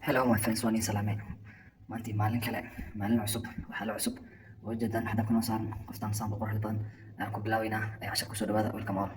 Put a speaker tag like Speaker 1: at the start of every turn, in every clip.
Speaker 1: Hello my friends, waan idin salaamay. Maantii maalin kale, maalin cusub, waxyaalo cusub oo ujeedaan hadafka noo saaran qoftaan saan boqorka badan ayaan ku bilaabaynaa ee cashar kusoo dhawaada welcome all.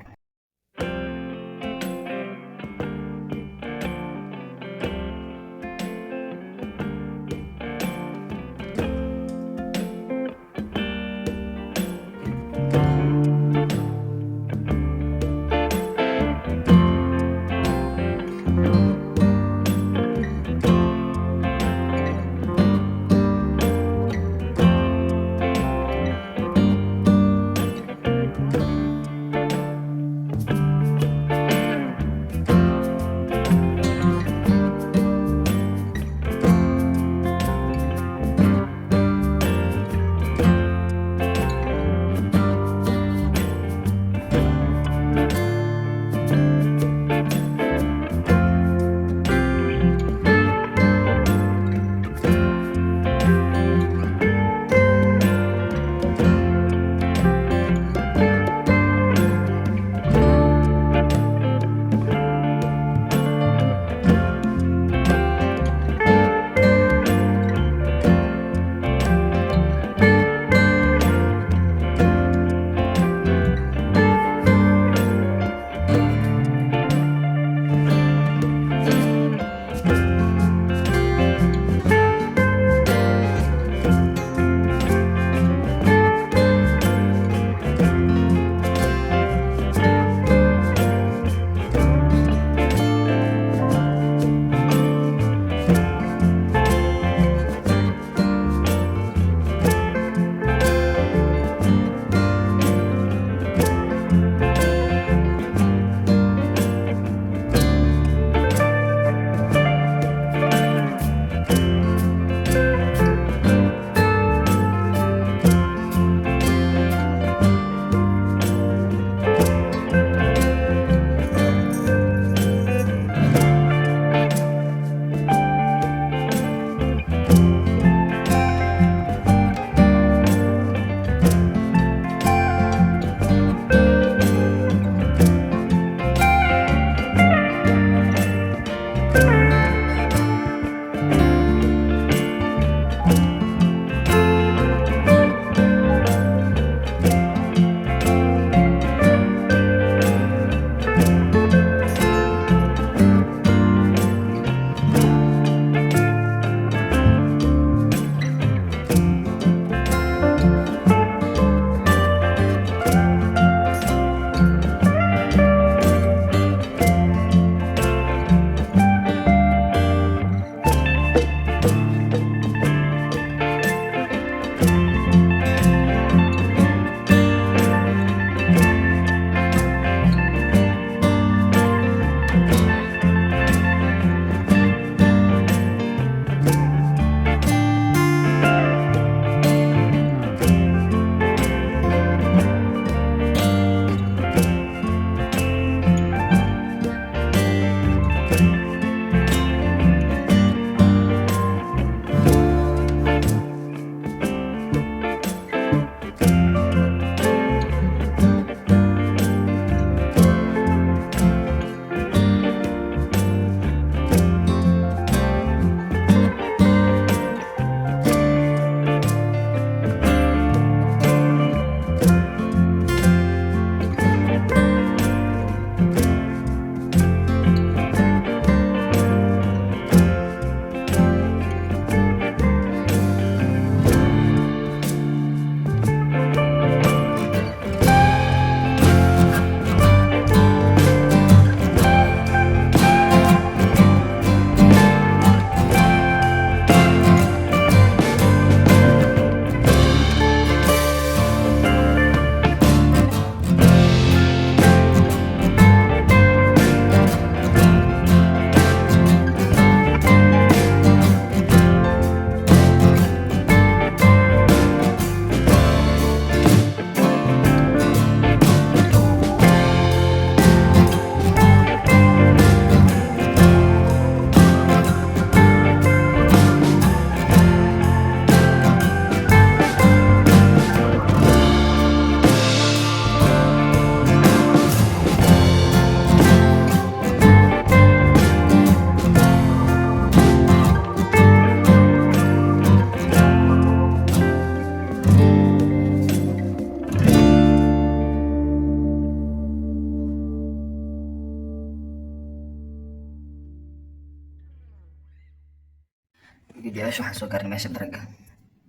Speaker 1: فيديوهاش waxaan soo gaarnay meesha daraga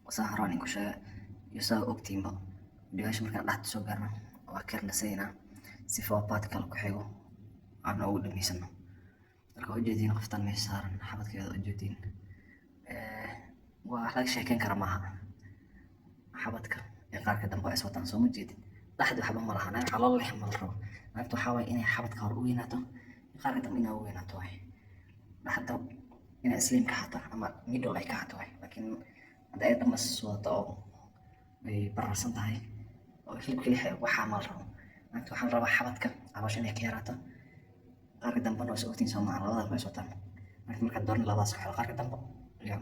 Speaker 1: wasaa horaan in ku sheega iyo saa ogtiinba videoyaasha markaan dhaxda soo gaarno waa karnasaynaa si foobaad kale ku xigo aan ugu dhamaysano marka ujeediin qoftan meesha saaran xabadkeeda ujeediin waa laga sheekeyn kara maaha xabadka ee qaarka dambe ay wataan soo ma jeedin dhaxda waxba ma laha naag calool leh ma rabo naagtu waxaa waaye inay xabadka hor u weynaato qaarka dambe inay u weynaato waay dhaxda inay slimka hata ama middle ay ka hato waay laakiin hadda ay dhamas wadato oo ay bararsan tahay oo hilibka lix waxaa ma rabo naagtu waxaa la rabaa xabadka caloosha inay ka yaraato qaarka dambena waa ogtiin Soomaali labada way wataan marka dooran labadaas xal qaarka dambe yaa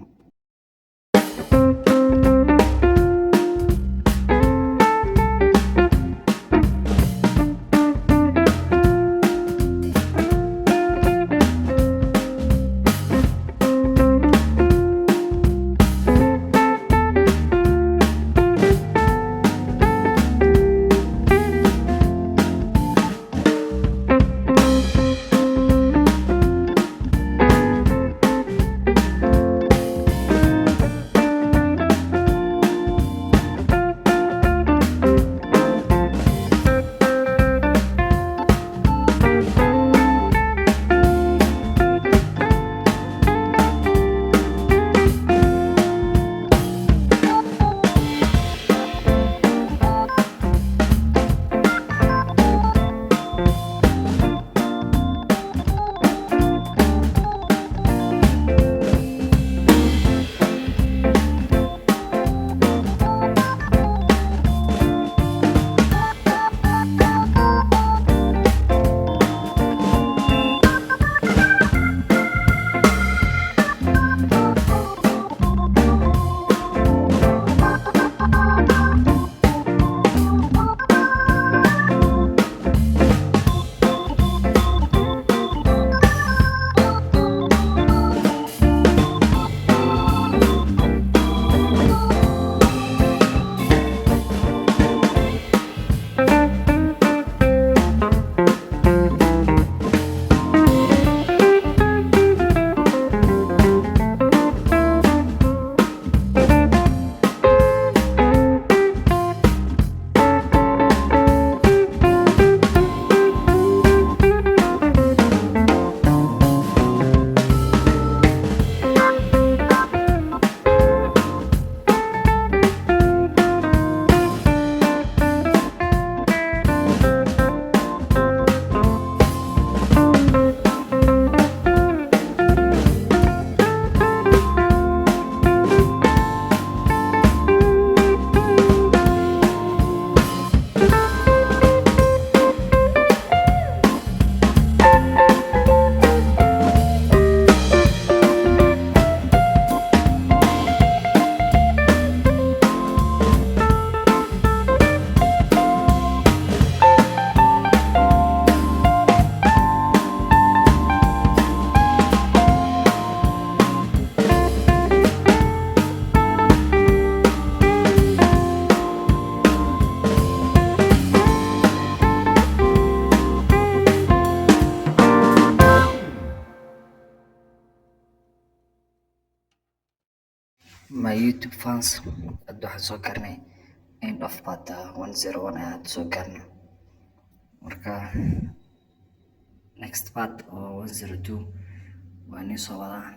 Speaker 1: my YouTube fans hadda waxaan soo gaarnay end of part 101 ayaan soo gaarnay marka next part oo 102 waa inii soo wadaa